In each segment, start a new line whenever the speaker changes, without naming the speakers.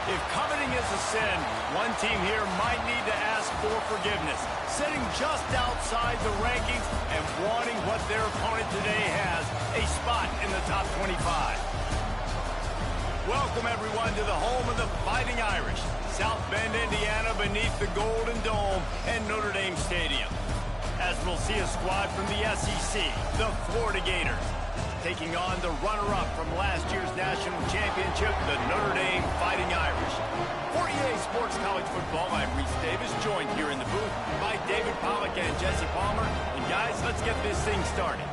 If coveting is a sin, one team here might need to ask for forgiveness, sitting just outside the rankings and wanting what their opponent today has, a spot in the top 25. Welcome, everyone, to the home of the Fighting Irish, South Bend, Indiana, beneath the Golden Dome and Notre Dame Stadium. As we'll see a squad from the SEC, the Florida Gators, taking on the runner-up from last year's national championship, the Notre Dame Fighting Irish. For EA Sports College Football, I'm Reese Davis, joined here in the booth by David Pollack and Jesse Palmer. And guys, let's get this thing started.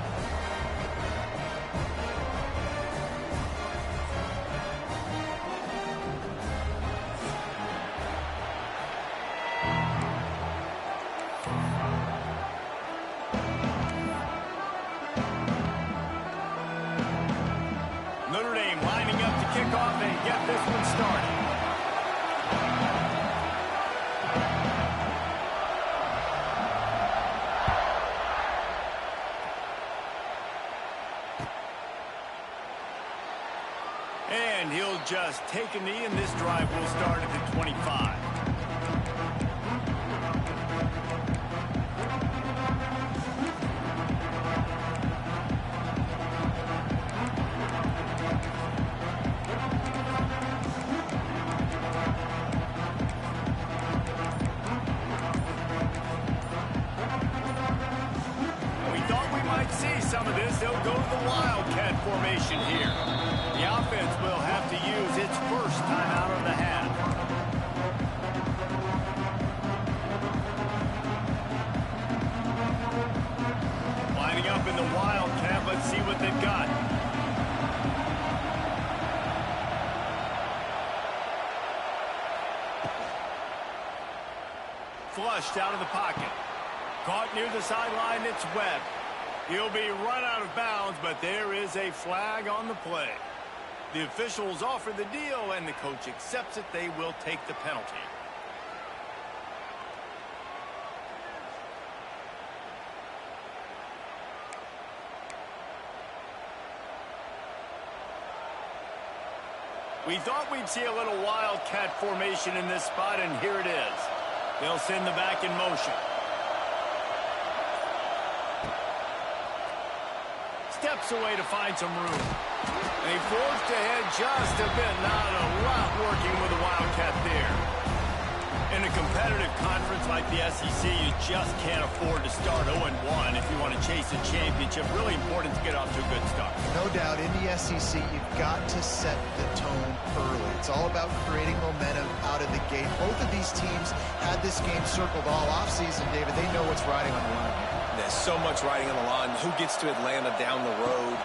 Notre Dame lining up to kick off and get this one started. And he'll just take a knee, and this drive will start at the 25. Some of this, they'll go to the Wildcat formation here. The offense will have to use its first time out of the half. Lining up in the Wildcat, let's see what they've got. Flushed out of the pocket. Caught near the sideline, it's Webb. He'll be run out of bounds, but there is a flag on the play. The officials offer the deal, and the coach accepts it. They will take the penalty. We thought we'd see a little Wildcat formation in this spot, and here it is. They'll send the back in motion. Steps away to find some room. They forced ahead just a bit. Not a lot working with the Wildcat there. In a competitive conference like the SEC, you just can't afford to start 0-1 if you want to chase a championship. Really important to get off to a good start.
No doubt, in the SEC, you've got to set the tone early. It's all about creating momentum out of the gate. Both of these teams had this game circled all offseason, David. They know what's riding on the line.
There's so much riding on the line. Who gets to Atlanta down the road?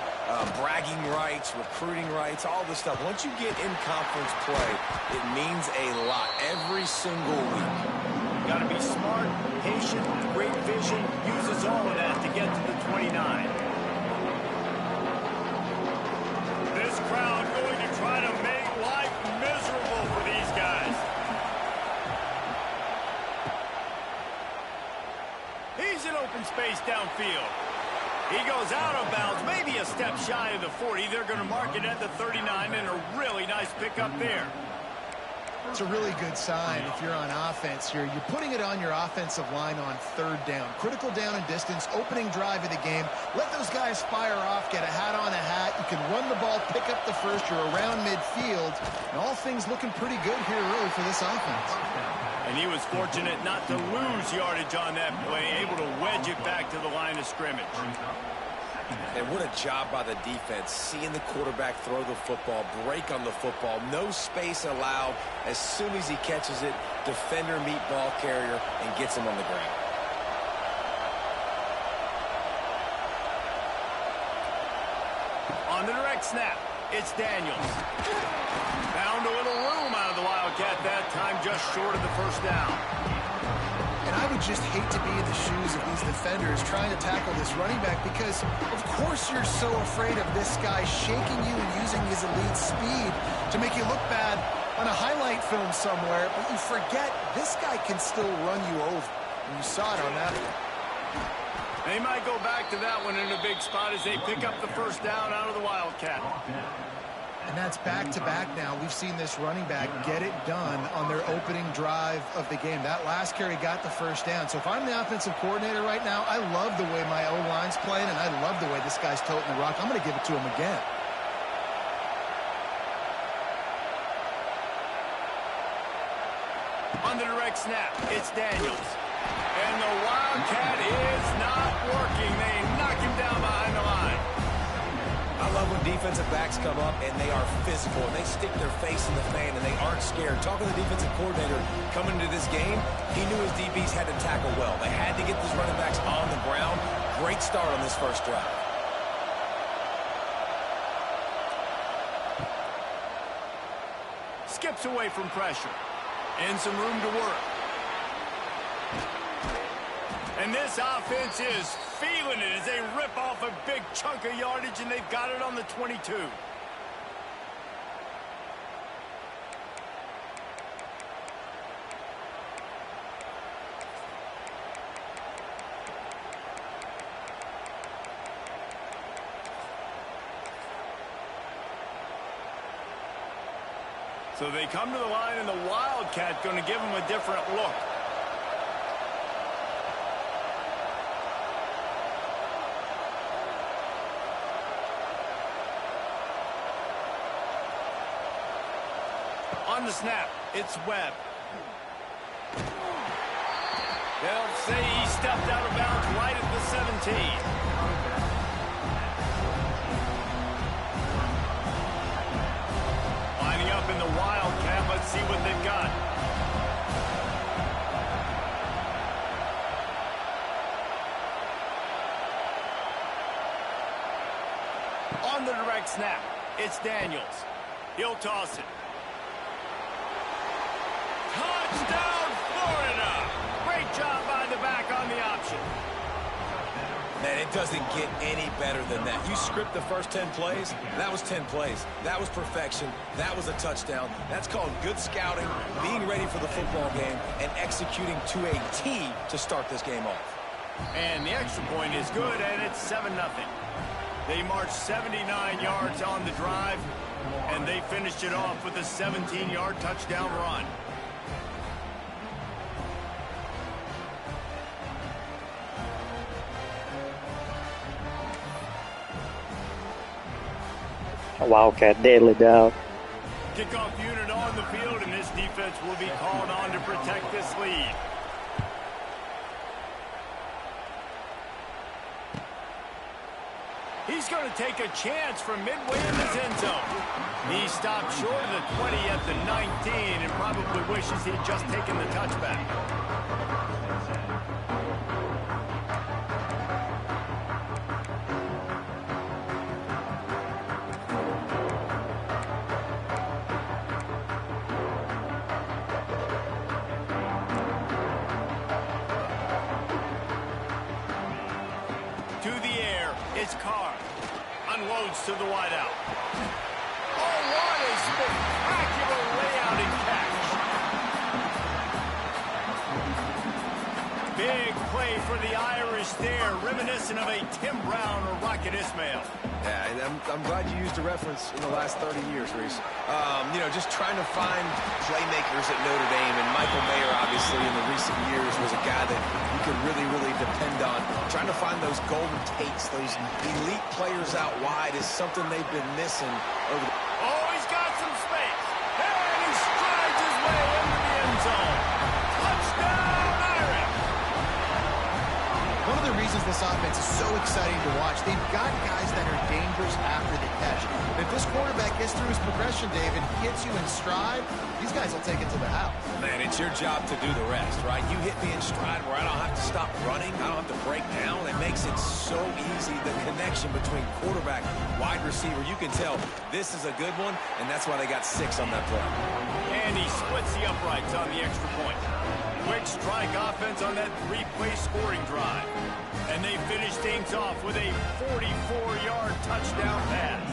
Bragging rights, recruiting rights, all this stuff. Once you get in conference play, it means a lot every single week.
Got to be smart, patient, great vision. Uses all of that to get to the 29. This crowd going to try to make life miserable for these guys. He's in open space downfield. He goes out of bounds, maybe a step shy of the 40. They're going to mark it at the 39, and a really nice pickup there.
It's a really good sign if you're on offense here. You're putting it on your offensive line on third down. Critical down and distance, opening drive of the game. Let those guys fire off, get a hat on a hat. You can run the ball, pick up the first. You're around midfield. And all things looking pretty good here early for this offense.
And he was fortunate not to lose yardage on that play, able to wedge it back to the line of scrimmage.
And what a job by the defense, seeing the quarterback throw the football, break on the football, no space allowed. As soon as he catches it, defender meet ball carrier and gets him on the ground.
On the direct snap, it's Daniels. Found a little room out of the Wildcat that time, just short of the first down.
And I would just hate to be in the shoes of these defenders trying to tackle this running back because, of course, you're so afraid of this guy shaking you and using his elite speed to make you look bad on a highlight film somewhere, but you forget this guy can still run you over. And you saw it on that one.
They might go back to that one in a big spot as they pick up the first down out of the Wildcat.
And that's back-to-back now. We've seen this running back get it done on their opening drive of the game. That last carry got the first down. So if I'm the offensive coordinator right now, I love the way my O-line's playing, and I love the way this guy's toting the rock. I'm going to give it to him again.
On the direct snap, it's Daniels. And the Wildcat is not working. They knock him down behind the line.
I love when defensive backs come up and they are physical and they stick their face in the fan and they aren't scared. Talking to the defensive coordinator coming into this game, he knew his DBs had to tackle well. They had to get these running backs on the ground. Great start on this first drive.
Skips away from pressure. And some room to work. And this offense is feeling it as they rip off a big chunk of yardage, and they've got it on the 22. So they come to the line, and the Wildcat going to give them a different look. On the snap, it's Webb. They'll say he stepped out of bounds right at the 17. Lining up in the Wildcat, let's see what they've got. On the direct snap, it's Daniels. He'll toss it. Touchdown, Florida! Great job by the back on the option.
Man, it doesn't get any better than that. You script the first 10 plays, that was 10 plays. That was perfection. That was a touchdown. That's called good scouting, being ready for the football game, and executing to a T to start this game off.
And the extra point is good, and it's 7-0. They marched 79 yards on the drive, and they finished it off with a 17-yard touchdown run.
Wildcat deadly down.
Kickoff unit on the field, and this defense will be called on to protect this lead. He's going to take a chance from midway in his end zone. He stopped short of the 20 at the 19 and probably wishes he'd just taken the touchback. It's Carr. Unloads to the wideout. Oh, what a spectacular layout and catch. Big play for the Irish there, reminiscent of a Tim Brown or Rocket Ismail.
Yeah, I'm glad you used a reference in the last 30 years, Reese. You know, just trying to find playmakers at Notre Dame, and Michael Mayer, obviously, in the recent years, was a guy that you could really, really depend on. Trying to find those golden takes, those elite players out wide is something they've been missing over the...
Oh, he's got some space. And he strides his way into the end zone. Touchdown, Irish!
One of the reasons this offense is so exciting to watch, they've got guys that are dangerous after the catch. If this quarterback gets through his progression, David, hits you in stride, these guys will take it to the house.
Man, it's your job to do the rest, right? You hit me in stride where I don't have to stop running. I don't have to break down. It makes it so easy, the connection between quarterback, wide receiver. You can tell this is a good one, and that's why they got 6 on that play.
And he splits the uprights on the extra point. Quick strike offense on that 3-play scoring drive. And they finish things off with a 44-yard touchdown pass.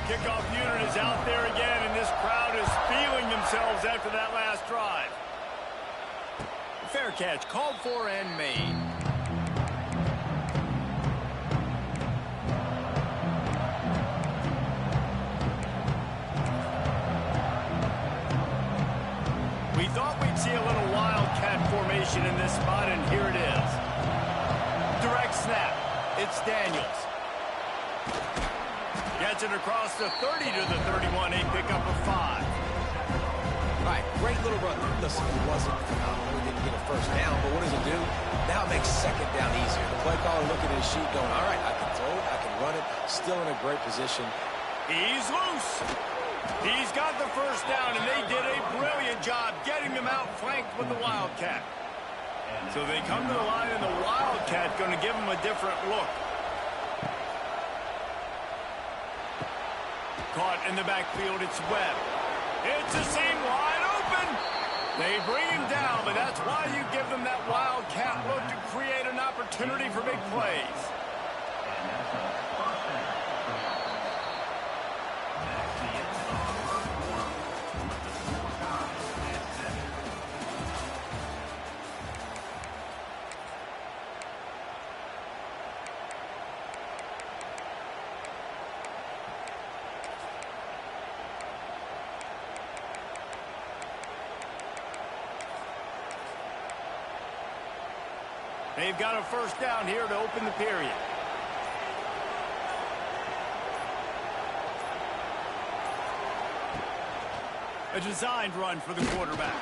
Kickoff unit is out there again, and this crowd is feeling themselves after that last drive. Fair catch, called for and made. We thought we'd see a little wildcat formation in this spot, and here it is. Direct snap. It's Daniels. Gets it across the 30 to the 31, a pickup of 5.
All right, great little run. Listen, it wasn't phenomenal. He didn't get a first down, but what does it do? Now it makes second down easier. The play caller looking at his sheet going, all right, I can throw it, I can run it. Still in a great position.
He's loose. He's got the first down, and they did a brilliant job getting him out flanked with the Wildcat. So they come to the line, and the Wildcat going to give him a different look. Caught in the backfield, it's Webb. It's the seam wide open. They bring him down, but that's why you give them that Wildcat look to create an opportunity for big plays. They've got a first down here to open the period. A designed run for the quarterback.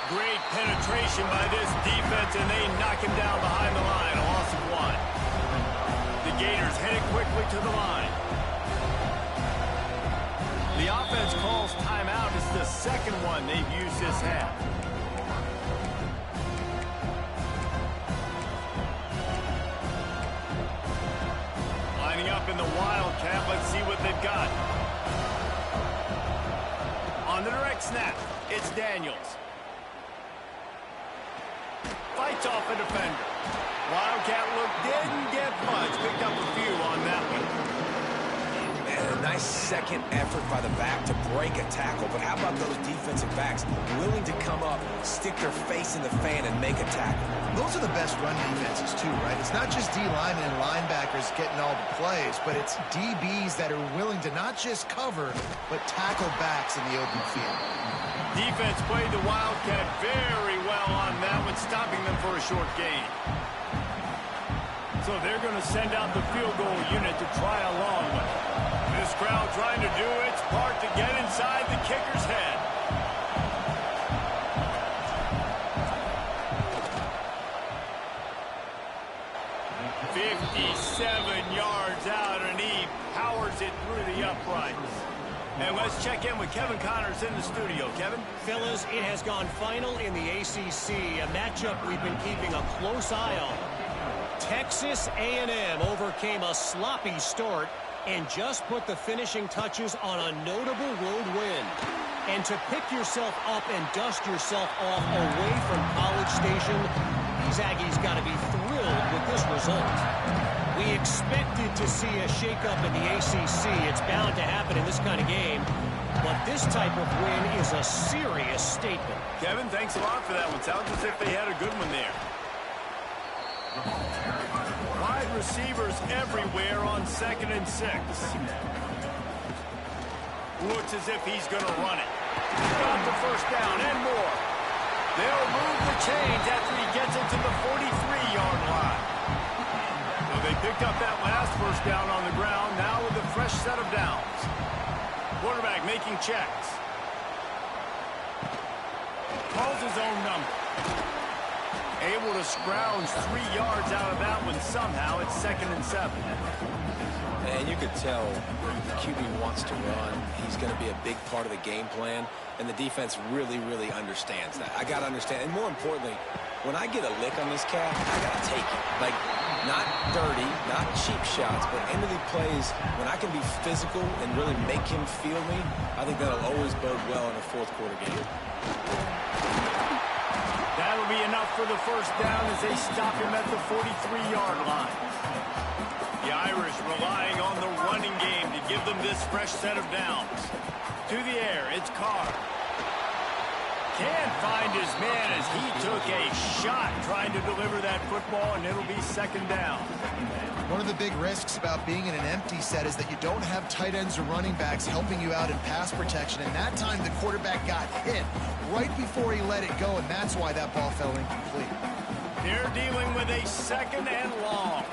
Great penetration by this defense, and they knock him down behind the line. A loss of 1. The Gators headed quickly to the line. The offense calls timeout. It's the second one they've used this half. Up in the Wildcat. Let's see what they've got. On the direct snap, it's Daniels. Fights off a defender. Wildcat look didn't get much. Picked up a few on that one.
Man, a nice second effort by the back to break a tackle. But how about those defensive backs willing to come up, stick their face in the fan, and make a tackle?
Those are the best run defenses, too, right? It's not just D-linemen and linebackers getting all the plays, but it's DBs that are willing to not just cover, but tackle backs in the open field.
Defense played the Wildcat very well on that one, stopping them for a short gain. So they're going to send out the field goal unit to try a long one. This crowd trying to do its part to get inside the kicker's head. 57 yards out, and he powers it through the uprights. And let's check in with Kevin Connors in the studio. Kevin?
Fellas, it has gone final in the ACC, a matchup we've been keeping a close eye on. Texas A&M overcame a sloppy start and just put the finishing touches on a notable road win. And to pick yourself up and dust yourself off away from College Station, these Aggies got to be thrilled with this result. We expected to see a shakeup in the ACC. It's bound to happen in this kind of game. But this type of win is a serious statement.
Kevin, thanks a lot for that one. Sounds as if they had a good one there. Wide receivers everywhere on 2nd and 6. Looks as if he's going to run it. Got the first down and more. They'll move the chains after he gets it to the 43-yard line. So they picked up that last first down on the ground, now with a fresh set of downs. Quarterback making checks. Calls his own number. Able to scrounge 3 yards out of that one somehow. It's 2nd and 7.
And you could tell the QB wants to run. He's going to be a big part of the game plan. And the defense really, really understands that. I got to understand. And more importantly, when I get a lick on this cat, I got to take it. Like, not dirty, not cheap shots, but end of the plays, when I can be physical and really make him feel me, I think that'll always bode well in a fourth quarter game.
That'll be enough for the first down as they stop him at the 43-yard line. The Irish relying on the running game to give them this fresh set of downs. To the air, it's Carr. Can't find his man as he took a shot trying to deliver that football, and it'll be second down.
One of the big risks about being in an empty set is that you don't have tight ends or running backs helping you out in pass protection. And that time the quarterback got hit right before he let it go, and that's why that ball fell incomplete.
They're dealing with a second and long.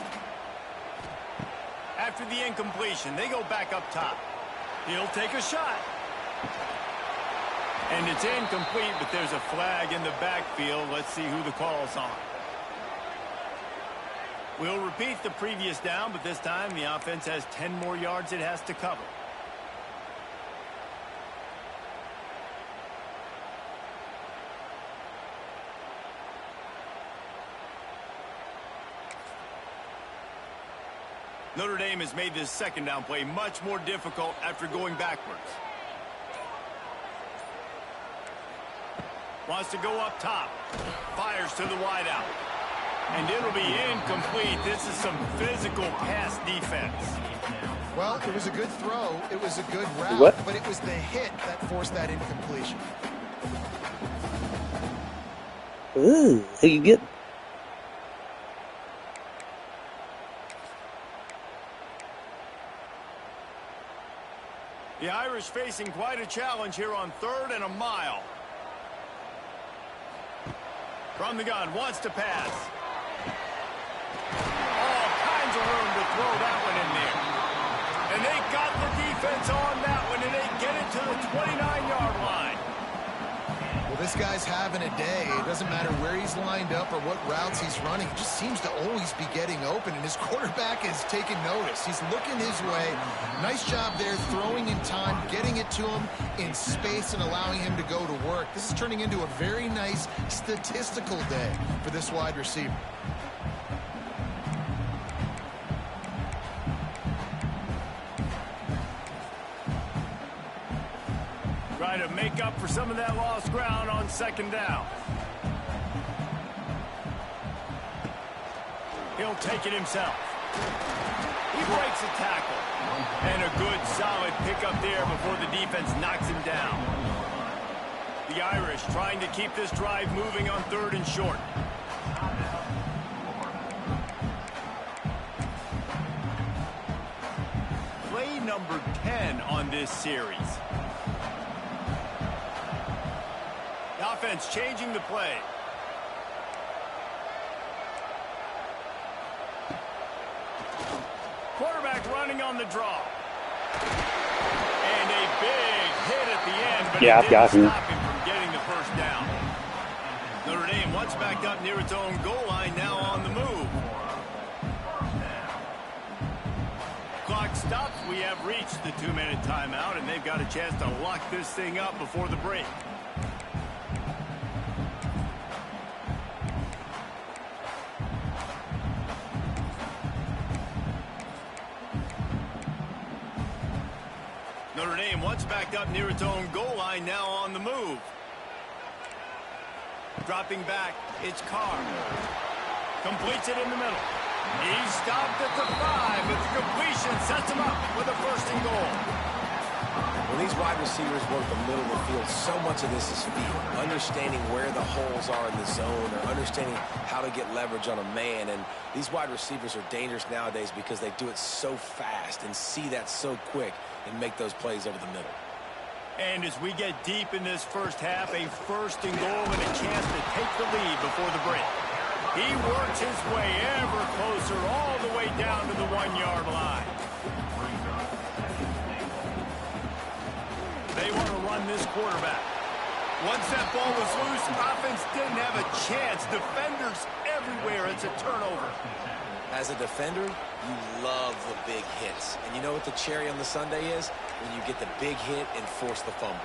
After the incompletion, they go back up top. He'll take a shot. And it's incomplete, but there's a flag in the backfield. Let's see who the call's on. We'll repeat the previous down, but this time the offense has 10 more yards it has to cover. Notre Dame has made this second down play much more difficult after going backwards. Wants to go up top. Fires to the wideout. And it'll be incomplete. This is some physical pass defense.
Well, it was a good throw. It was a good route, but it was the hit that forced that incompletion.
Ooh, who you get?
The Irish facing quite a challenge here on 3rd and a mile. From the gun, wants to pass. All kinds of room to throw that one in there. And they got the defense on that one, and they get it to the 29-yard line.
Well, this guy's having a day. It doesn't matter where he's lined up or what routes he's running. He just seems to always be getting open, and his quarterback is taking notice. He's looking his way. Nice job there, throwing in time, getting it to him in space and allowing him to go to work. This is turning into a very nice statistical day for this wide receiver.
Trying to make up for some of that lost ground on second down. He'll take it himself. He breaks a tackle. And a good, solid pickup there before the defense knocks him down. The Irish trying to keep this drive moving on 3rd and short. Play number 10 on this series. The offense changing the play. Quarterback running on the draw. And a big hit at the end, but
yeah,
it didn't stop him from getting the first down. Notre Dame once backed up near its own goal line, now on the move. Clock stops. We have reached the 2-minute timeout, and they've got a chance to lock this thing up before the break. Notre Dame once backed up near its own goal line, now on the move. Dropping back, it's Carr. Completes it in the middle. He's stopped at the 5, but the completion sets him up with a 1st and goal.
When these wide receivers work the middle of the field, so much of this is feel. Understanding where the holes are in the zone, or understanding how to get leverage on a man. And these wide receivers are dangerous nowadays because they do it so fast and see that so quick and make those plays over the middle.
And as we get deep in this first half, a 1st and goal and a chance to take the lead before the break. He works his way ever closer all the way down to the 1-yard line. They want to run this quarterback. Once that ball was loose, offense didn't have a chance. Defenders everywhere. It's a turnover.
As a defender, you love the big hits. And you know what the cherry on the sundae is? When you get the big hit and force the fumble.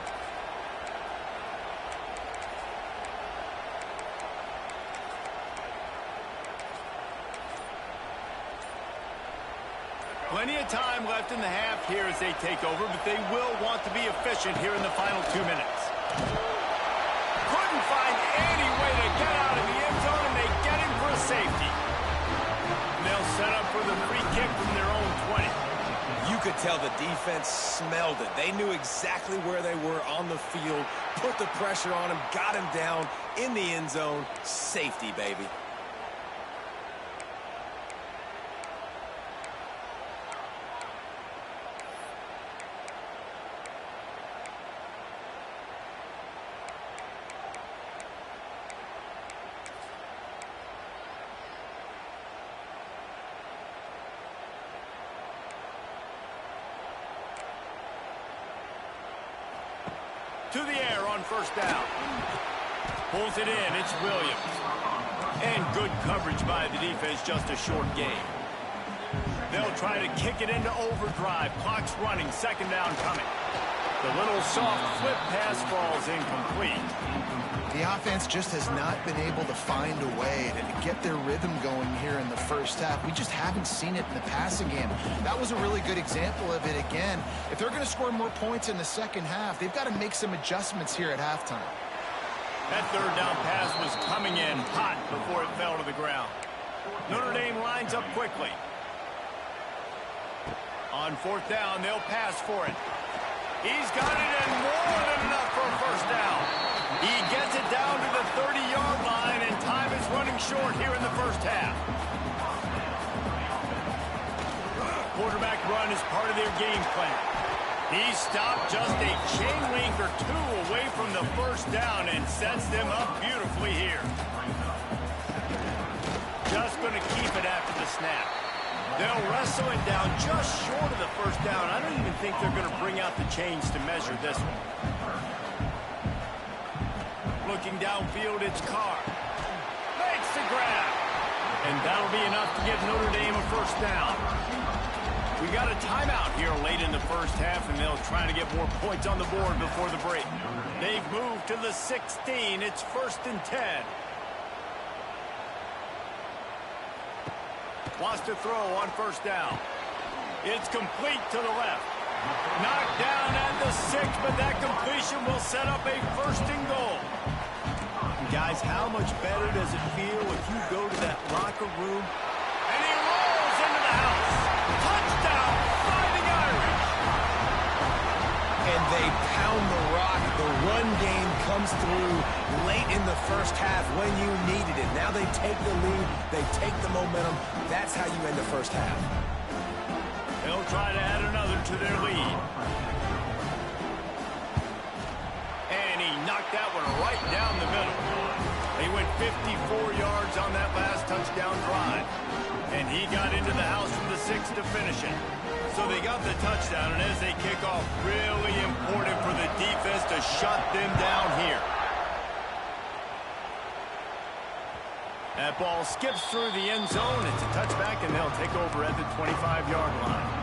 Plenty of time left in the half here as they take over, but they will want to be efficient here in the final 2 minutes. Couldn't find any way to get out of the end zone, and they get him for a safety. And they'll set up for the free kick from their own 20.
You could tell the defense defense smelled it. They knew exactly where they were on the field, put the pressure on him, got him down in the end zone. Safety, baby.
To the air on first down. Pulls it in. It's Williams. And good coverage by the defense, just a short game. They'll try to kick it into overdrive. Clock's running. Second down coming. The little soft flip pass falls incomplete.
The offense just has not been able to find a way to get their rhythm going here in the first half. We just haven't seen it in the passing game. That was a really good example of it again. If they're going to score more points in the second half, they've got to make some adjustments here at halftime.
That third down pass was coming in hot before it fell to the ground. Notre Dame lines up quickly. On fourth down, they'll pass for it. He's got it, and more than enough for a first down. He gets it down to the 30-yard line, and time is running short here in the first half. Quarterback run is part of their game plan. He stopped just a chain link or two away from the first down and sets them up beautifully here. Just going to keep it after the snap. They'll wrestle it down just short of the first down. I don't even think they're going to bring out the chains to measure this one. Looking downfield, it's Carr. Makes the grab. And that'll be enough to give Notre Dame a first down. We got a timeout here late in the first half, and they'll try to get more points on the board before the break. They've moved to the 16. It's 1st and 10. Wants to throw on first down. It's complete to the left. Knocked down at the 6, but that completion will set up a 1st and goal. Guys, how much better does it feel if you go to that locker room and he rolls into the house? Touchdown, Fighting Irish!
And they pound the rock. The run game comes through late in the first half when you needed it. Now they take the lead. They take the momentum. That's how you end the first half.
They'll try to add another to their lead. And he knocked that one right down the middle. They went 54 yards on that last touchdown drive. And he got into the house from the 6 to finish it. So they got the touchdown, and as they kick off, really important for the defense to shut them down here. That ball skips through the end zone. It's a touchback, and they'll take over at the 25-yard line.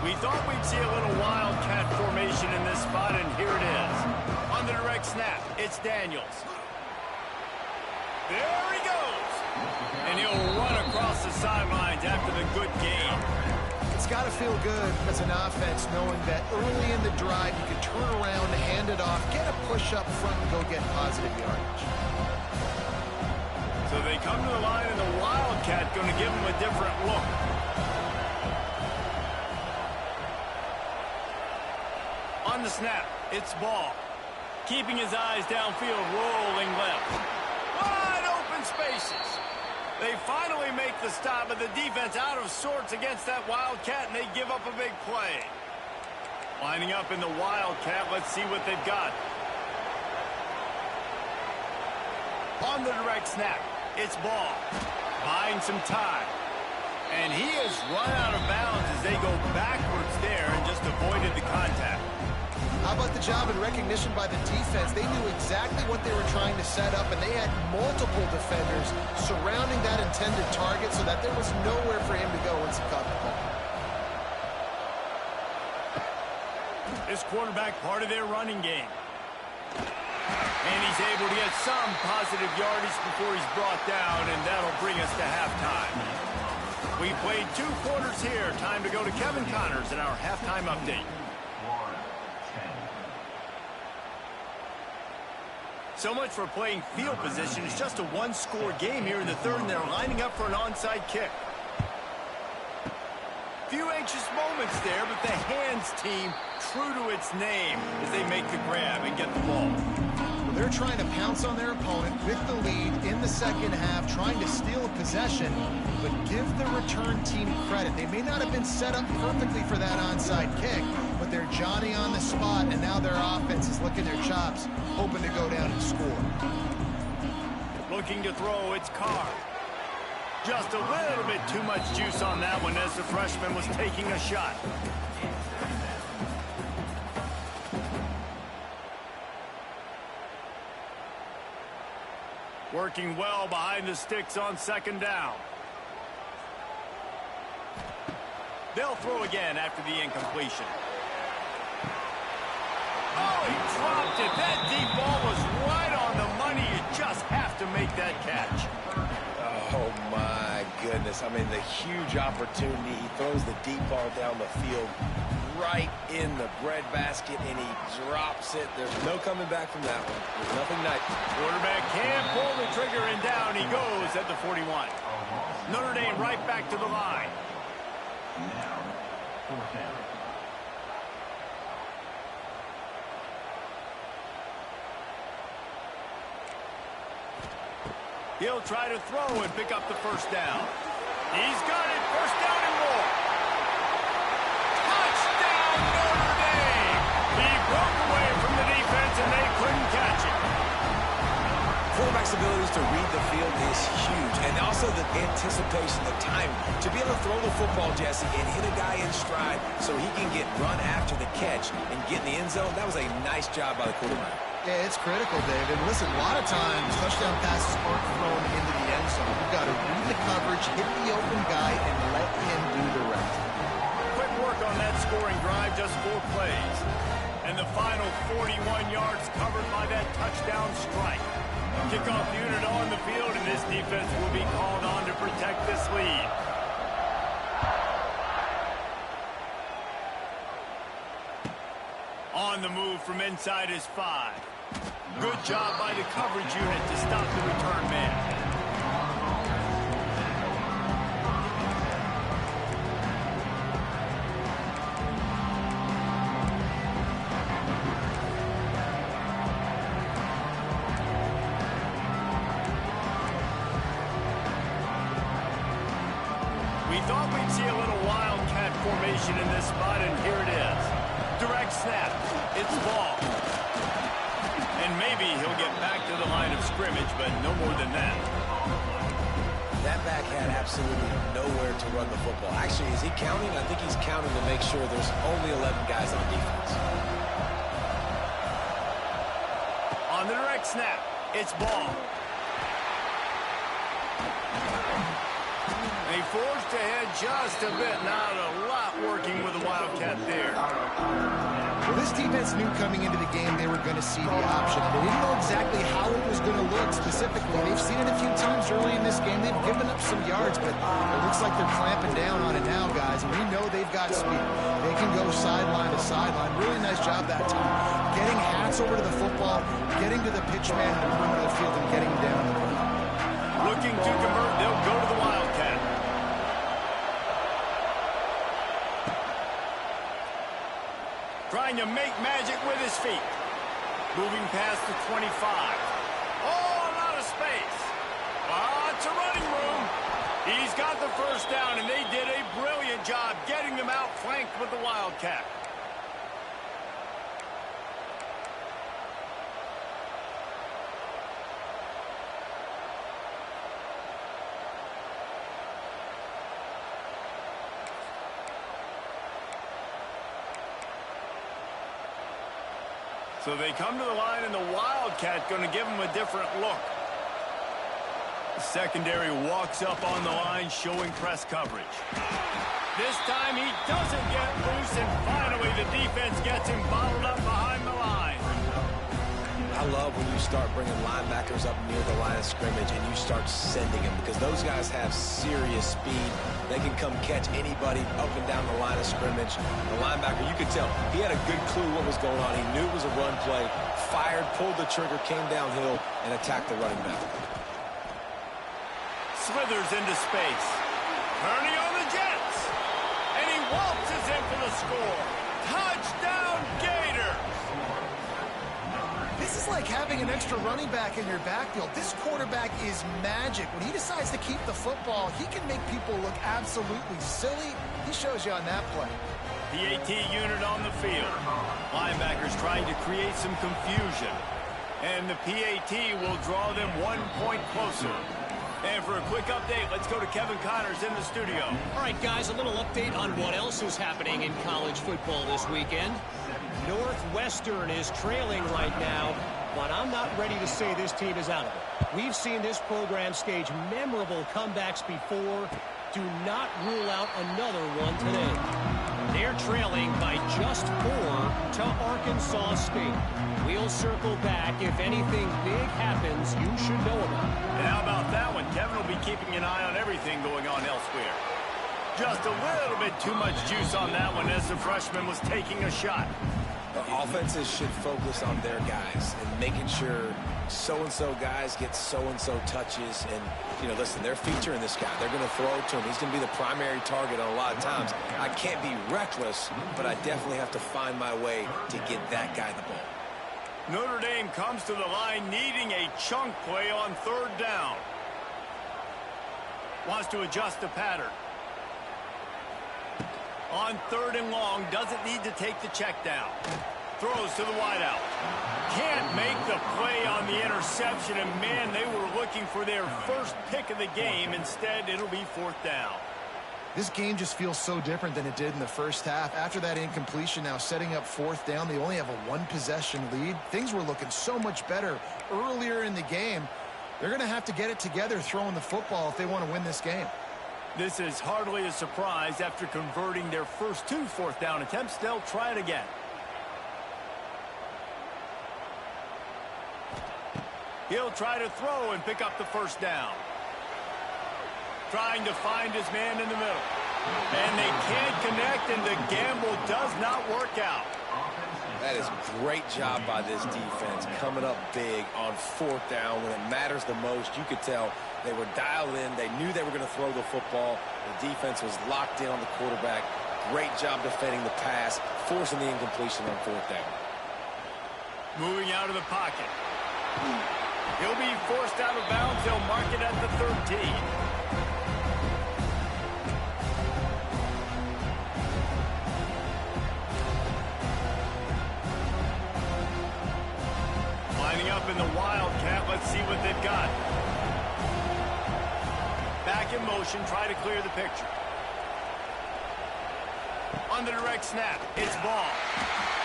We thought we'd see a little wildcat formation in this spot, and here it is. On the direct snap, it's Daniels. There he goes. And he'll run across the sidelines after the good game.
It's got to feel good as an offense knowing that early in the drive you can turn around, hand it off, get a push up front, and go get positive yardage.
So they come to the line, and the Wildcat going to give them a different look. On the snap, it's Ball. Keeping his eyes downfield, rolling left. Wide open spaces. They finally make the stop, but the defense out of sorts against that Wildcat, and they give up a big play. Lining up in the Wildcat, let's see what they've got. On the direct snap, it's Ball. Buying some time. And he has run out of bounds as they go backwards there and just avoided the contact.
How about the job and recognition by the defense? They knew exactly what they were trying to set up, and they had multiple defenders surrounding that intended target so that there was nowhere for him to go once he caught the ball.
This quarterback part of their running game. And he's able to get some positive yardage before he's brought down, and that'll bring us to halftime. We played 2 quarters here. Time to go to Kevin Connors in our halftime update. So much for playing field position. It's just a one-score game here in the third, and they're lining up for an onside kick. Few anxious moments there, but the hands team true to its name as they make the grab and get the ball.
Well, they're trying to pounce on their opponent with the lead in the second half, trying to steal a possession, but give the return team credit. They may not have been set up perfectly for that onside kick, but they're Johnny on the spot, and now their offense is licking their chops, hoping to go down and score.
Looking to throw, it's Carr. Just a little bit too much juice on that one as the freshman was taking a shot. Working well behind the sticks on second down. They'll throw again after the incompletion. Oh, he dropped it. That deep ball was right on the money. You just have to make that catch.
Oh, my goodness. I mean, the huge opportunity. He throws the deep ball down the field right in the breadbasket, and he drops it. There's no coming back from that one. There's nothing nice.
Quarterback can't pull the trigger, and down he goes at the 41. Notre Dame right back to the line. He'll try to throw and pick up the first down. He's got it. First down and more. Touchdown, Notre Dame. He broke away from the defense, and they couldn't catch it.
Quarterback's abilities to read the field is huge, and also the anticipation, the time to be able to throw the football, Jesse, and hit a guy in stride so he can get run after the catch and get in the end zone. That was a nice job by the quarterback.
Yeah, it's critical, David. Listen, a lot of times touchdown passes aren't thrown into the end zone. You've got to read the coverage, hit the open guy, and let him do the rest.
Quick work on that scoring drive, just 4 plays. And the final 41 yards covered by that touchdown strike. Kickoff unit on the field, and this defense will be called on to protect this lead. On the move from inside his 5. Good job by the coverage unit to stop the return man. We thought we'd see a little wildcat formation in this spot, and here it is. Direct snap. It's ball. And maybe he'll get back to the line of scrimmage, but no more than that.
That back had absolutely nowhere to run the football. Actually, is he counting? I think he's counting to make sure there's only 11 guys on defense.
On the direct snap, it's ball. They forced ahead just a bit. Not a lot working with the Wildcat there.
Well, this defense knew coming into the game they were going to see the option. They didn't know exactly how it was going to look specifically. They've seen it a few times early in this game. They've given up some yards, but it looks like they're clamping down on it now, guys. And we know they've got speed. They can go sideline to sideline. Really nice job that time. Getting hats over to the football, getting to the pitch man in the perimeter of the field, and getting down the field.
Looking to convert, they'll go to the Wildcat. Trying to make magic with his feet. Moving past the 25. Oh, a lot of space. Lots of running room. He's got the first down, and they did a brilliant job getting them out flanked with the Wildcat. So they come to the line, and the Wildcat going to give them a different look. The secondary walks up on the line, showing press coverage. This time he doesn't get loose, and finally the defense gets him bottled up behind the line.
I love when you start bringing linebackers up near the line of scrimmage and you start sending them, because those guys have serious speed. they can come catch anybody up and down the line of scrimmage. The linebacker, you could tell, he had a good clue what was going on. He knew it was a run play, fired, pulled the trigger, came downhill, and attacked the running back.
Slithers into space. Turning on the Jets. And he waltzes in for the score. Touchdown, Gators!
This is like having an extra running back in your backfield. This quarterback is magic. When he decides to keep the football, he can make people look absolutely silly. He shows you on that play.
The AT unit on the field. Linebackers trying to create some confusion. And the PAT will draw them 1 point closer. And for a quick update, let's go to Kevin Connors in the studio.
All right, guys, a little update on what else is happening in college football this weekend. Northwestern is trailing right now, but I'm not ready to say this team is out of it. We've seen this program stage memorable comebacks before. Do not rule out another one today. They're trailing by just 4 to Arkansas State. We'll circle back. If anything big happens, you should know about it.
And how about that one? Kevin will be keeping an eye on everything going on elsewhere. Just a little bit too much juice on that one as the freshman was taking a shot.
The offenses should focus on their guys and making sure so-and-so guys get so-and-so touches. And, you know, listen, they're featuring this guy. They're going to throw it to him. He's going to be the primary target on a lot of times. I can't be reckless, but I definitely have to find my way to get that guy the ball.
Notre Dame comes to the line needing a chunk play on 3rd down. Wants to adjust the pattern. On 3rd and long, doesn't need to take the check down. Throws to the wideout. Can't make the play on the interception, and man, they were looking for their first pick of the game. Instead, it'll be 4th down.
This game just feels so different than it did in the first half. After that incompletion, now setting up 4th down, they only have a 1-possession lead. Things were looking so much better earlier in the game. They're going to have to get it together throwing the football if they want to win this game.
This is hardly a surprise. After converting their first 2 4th down attempts, they'll try it again. He'll try to throw and pick up the 1st down. Trying to find his man in the middle. And they can't connect, and the gamble does not work out.
That is a great job by this defense, coming up big on 4th down when it matters the most. You could tell they were dialed in. They knew they were going to throw the football. The defense was locked in on the quarterback. Great job defending the pass, forcing the incompletion on 4th down.
Moving out of the pocket. He'll be forced out of bounds. They'll mark it at the 13. Lining up in the Wildcat. Let's see what they've got. Back in motion, try to clear the picture. On the direct snap, it's ball.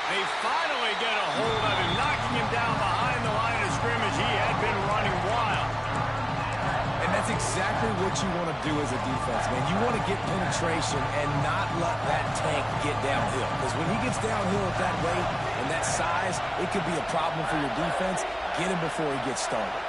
They finally get a hold of him, knocking him down behind the line of scrimmage. He had been running wild.
And that's exactly what you want to do as a defense, man. You want to get penetration and not let that tank get downhill. Because when he gets downhill at that weight and that size, it could be a problem for your defense. Get him before he gets started.